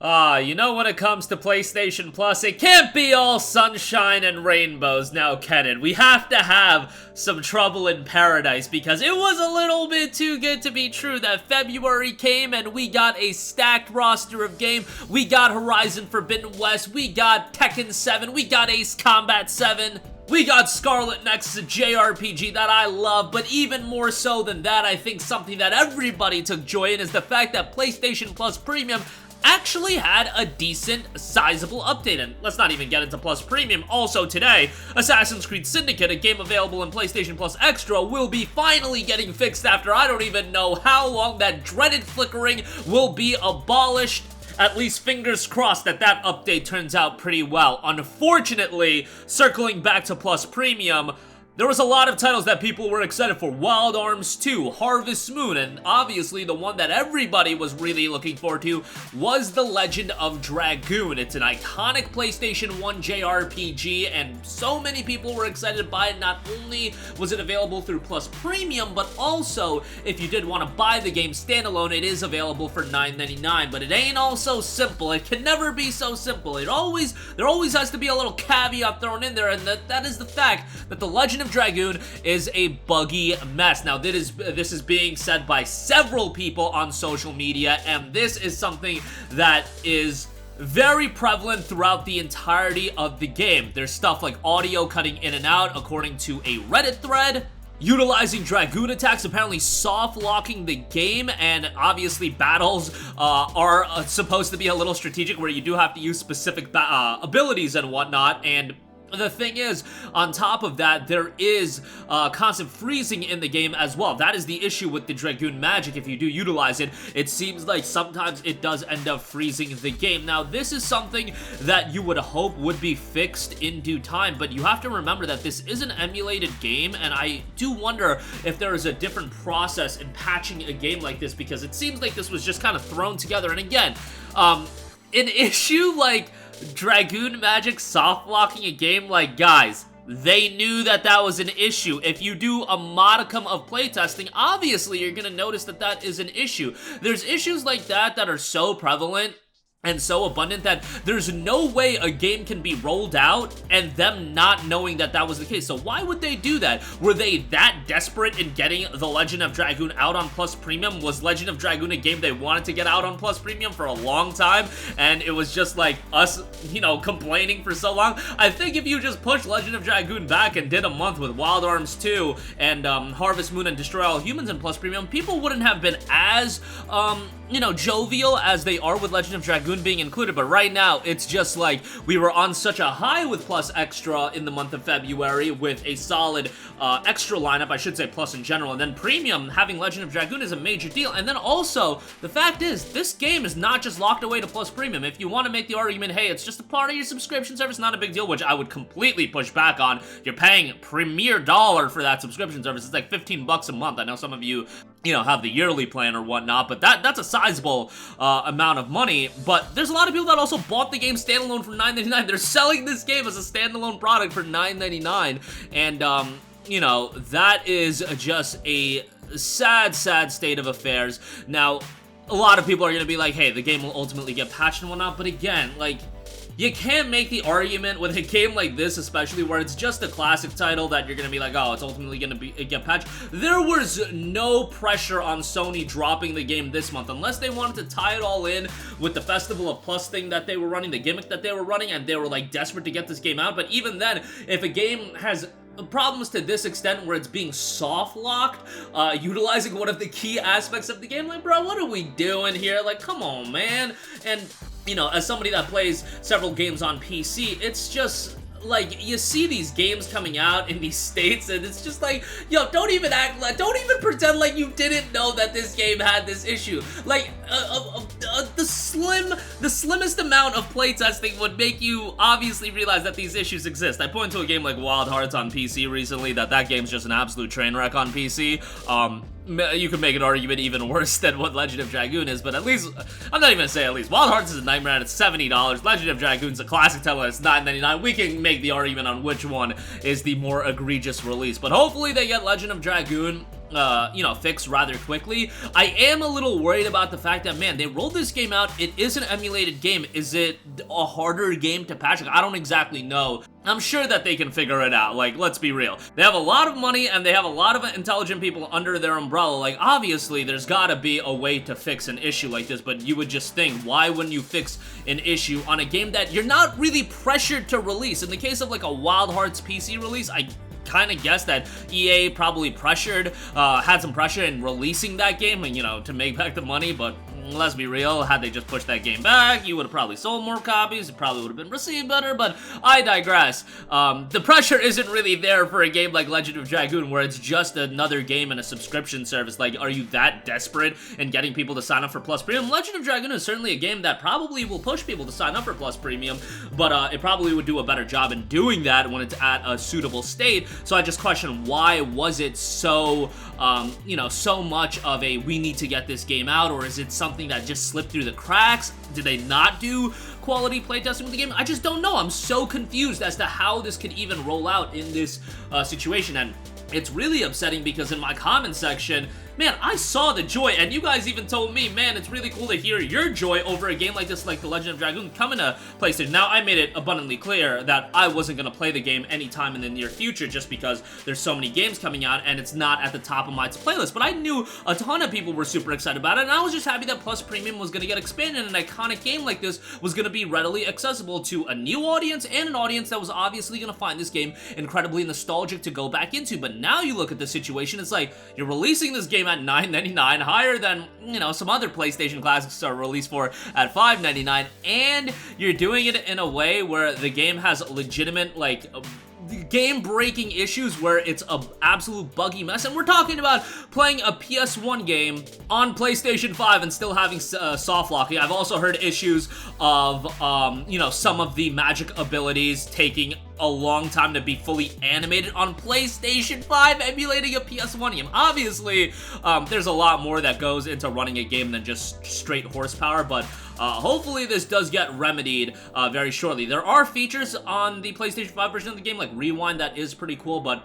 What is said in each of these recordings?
You know, when it comes to PlayStation Plus, it can't be all sunshine and rainbows now, can it? We have to have some trouble in paradise, because it was a little bit too good to be true that February came and we got a stacked roster of game. We got Horizon Forbidden West, we got Tekken 7, we got Ace Combat 7, we got Scarlet Nexus, a JRPG that I love, but even more so than that, I think something that everybody took joy in is the fact that PlayStation Plus Premium actually had a decent, sizable update. And let's not even get into Plus Premium. Also today, Assassin's Creed Syndicate, a game available in PlayStation Plus Extra, will be finally getting fixed after I don't even know how long. That dreaded flickering will be abolished. At least fingers crossed that that update turns out pretty well. Unfortunately, circling back to Plus Premium, there was a lot of titles that people were excited for. Wild Arms 2, Harvest Moon, and obviously the one that everybody was really looking forward to was The Legend of Dragoon. It's an iconic PlayStation 1 JRPG, and so many people were excited by it. Not only was it available through Plus Premium, but also, if you did want to buy the game standalone, it is available for $9.99. But it ain't all so simple. It can never be so simple. There always has to be a little caveat thrown in there, and that is the fact that The Legend of Dragoon is a buggy mess. Now, this is being said by several people on social media, and this is something that is very prevalent throughout the entirety of the game. There's stuff like audio cutting in and out, according to a Reddit thread. Utilizing Dragoon attacks, apparently soft-locking the game, and obviously battles are supposed to be a little strategic, where you do have to use specific abilities and whatnot, and the thing is, on top of that, there is constant freezing in the game as well. That is the issue with the Dragoon magic. If you do utilize it, it seems like sometimes it does end up freezing the game. Now, this is something that you would hope would be fixed in due time, but you have to remember that this is an emulated game, and I do wonder if there is a different process in patching a game like this, because it seems like this was just kind of thrown together. And again, an issue like Dragoon magic soft locking a game, like, guys, they knew that that was an issue. If you do a modicum of playtesting, obviously you're gonna notice that that is an issue. There's issues like that that are so prevalent and so abundant that there's no way a game can be rolled out and them not knowing that that was the case. So why would they do that? Were they that desperate in getting The Legend of Dragoon out on Plus Premium? Was Legend of Dragoon a game they wanted to get out on Plus Premium for a long time, and it was just like us, you know, complaining for so long? I think if you just pushed Legend of Dragoon back and did a month with Wild Arms 2 and Harvest Moon and Destroy All Humans in Plus Premium, people wouldn't have been as you know, jovial as they are with Legend of Dragoon being included. But right now, it's just like we were on such a high with Plus Extra in the month of February with a solid extra lineup, I should say Plus in general, and then Premium having Legend of Dragoon is a major deal. And then also, the fact is, this game is not just locked away to Plus Premium. If you want to make the argument, hey, it's just a part of your subscription service, not a big deal, which I would completely push back on. You're paying premier dollar for that subscription service. It's like $15 a month. I know some of you know, have the yearly plan or whatnot, but that's a sizable amount of money. But there's a lot of people that also bought the game standalone for $9.99. They're selling this game as a standalone product for $9.99, and you know, that is just a sad state of affairs. Now, a lot of people are gonna be like, hey, the game will ultimately get patched and whatnot, but again, like, you can't make the argument with a game like this, especially where it's just a classic title, that you're gonna be like, oh, it's ultimately gonna get patched. There was no pressure on Sony dropping the game this month, unless they wanted to tie it all in with the Festival of Plus thing that they were running, the gimmick that they were running, and they were like desperate to get this game out. But even then, if a game has problems to this extent where it's being soft locked, utilizing one of the key aspects of the game, like, bro, what are we doing here? Like, come on, man. And you know, as somebody that plays several games on PC, it's just like, you see these games coming out in these states, and it's just like, yo, don't even pretend like you didn't know that this game had this issue. Like, the slimmest amount of playtesting would make you obviously realize that these issues exist. I pointed to a game like Wild Hearts on PC recently, that game's just an absolute train wreck on PC. You could make an argument even worse than what Legend of Dragoon is, but at least, I'm not even gonna say at least, Wild Hearts is a nightmare and it's $70, Legend of Dragoon's a classic title and it's $9.99, we can make the argument on which one is the more egregious release, but hopefully they get Legend of Dragoon fixed rather quickly. I am a little worried about the fact that, man, they rolled this game out. It is an emulated game. Is it a harder game to patch? I don't exactly know. I'm sure that they can figure it out. Like, let's be real. They have a lot of money and they have a lot of intelligent people under their umbrella. Like, obviously, there's gotta be a way to fix an issue like this, but you would just think, why wouldn't you fix an issue on a game that you're not really pressured to release? In the case of, like, a Wild Hearts PC release, I kind of guess that EA probably had some pressure in releasing that game and, to make back the money, but let's be real, had they just pushed that game back, you would have probably sold more copies, it probably would have been received better, but I digress. The pressure isn't really there for a game like Legend of Dragoon, where it's just another game and a subscription service. Like, are you that desperate in getting people to sign up for Plus Premium? Legend of Dragoon is certainly a game that probably will push people to sign up for Plus Premium, but it probably would do a better job in doing that when it's at a suitable state. So I just question, why was it so, so much of a, we need to get this game out, or is it something that just slipped through the cracks? Did they not do quality playtesting with the game? I just don't know. I'm so confused as to how this could even roll out in this situation, and it's really upsetting because in my comment section, man, I saw the joy, and you guys even told me, man, it's really cool to hear your joy over a game like this, like The Legend of Dragoon, coming to PlayStation. Now, I made it abundantly clear that I wasn't going to play the game anytime in the near future just because there's so many games coming out and it's not at the top of my playlist, but I knew a ton of people were super excited about it, and I was just happy that Plus Premium was going to get expanded, and an iconic game like this was going to be readily accessible to a new audience and an audience that was obviously going to find this game incredibly nostalgic to go back into. But now you look at the situation, it's like, you're releasing this game at $9.99, higher than, some other PlayStation classics are released for at $5.99, and you're doing it in a way where the game has legitimate, like, game-breaking issues where it's an absolute buggy mess, and we're talking about playing a PS1 game on PlayStation 5 and still having soft locking. I've also heard issues of, some of the magic abilities taking a long time to be fully animated on PlayStation 5, emulating a PS1 game. Obviously, there's a lot more that goes into running a game than just straight horsepower, but hopefully this does get remedied very shortly. There are features on the PlayStation 5 version of the game, like Rewind, that is pretty cool, but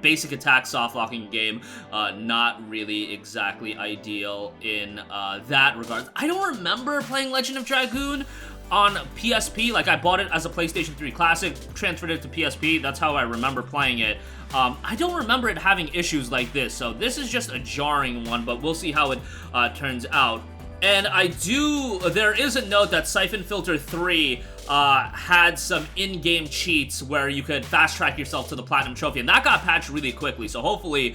basic attack soft locking game, not really exactly ideal in that regard. I don't remember playing Legend of Dragoon on PSP. Like, I bought it as a PlayStation 3 Classic, transferred it to PSP, that's how I remember playing it. I don't remember it having issues like this, so this is just a jarring one, but we'll see how it turns out. And there is a note that Siphon Filter 3 had some in-game cheats where you could fast-track yourself to the Platinum Trophy, and that got patched really quickly, so hopefully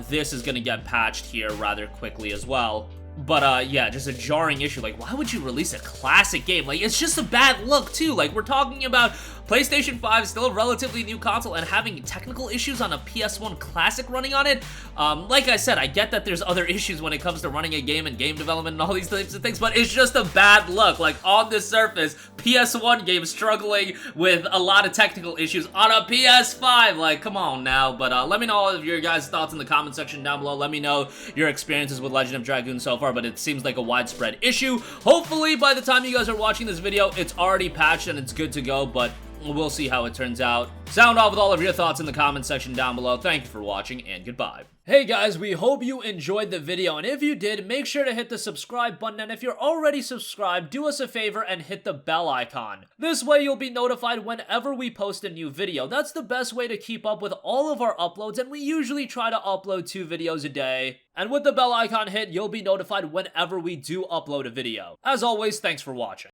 this is gonna get patched here rather quickly as well. But, yeah, just a jarring issue. Like, why would you release a classic game? Like, it's just a bad look, too. Like, we're talking about PlayStation 5, still a relatively new console, and having technical issues on a PS1 Classic running on it. Like I said, I get that there's other issues when it comes to running a game and game development and all these types of things, but it's just a bad look. Like, on the surface, PS1 game struggling with a lot of technical issues on a PS5. Like, come on now. But let me know all of your guys' thoughts in the comment section down below. Let me know your experiences with Legend of Dragoon so far, but it seems like a widespread issue. Hopefully, by the time you guys are watching this video, it's already patched and it's good to go, but we'll see how it turns out. Sound off with all of your thoughts in the comment section down below. Thank you for watching, and goodbye. Hey guys, we hope you enjoyed the video, and if you did, make sure to hit the subscribe button, and if you're already subscribed, do us a favor and hit the bell icon. This way you'll be notified whenever we post a new video. That's the best way to keep up with all of our uploads, and we usually try to upload 2 videos a day. And with the bell icon hit, you'll be notified whenever we do upload a video. As always, thanks for watching.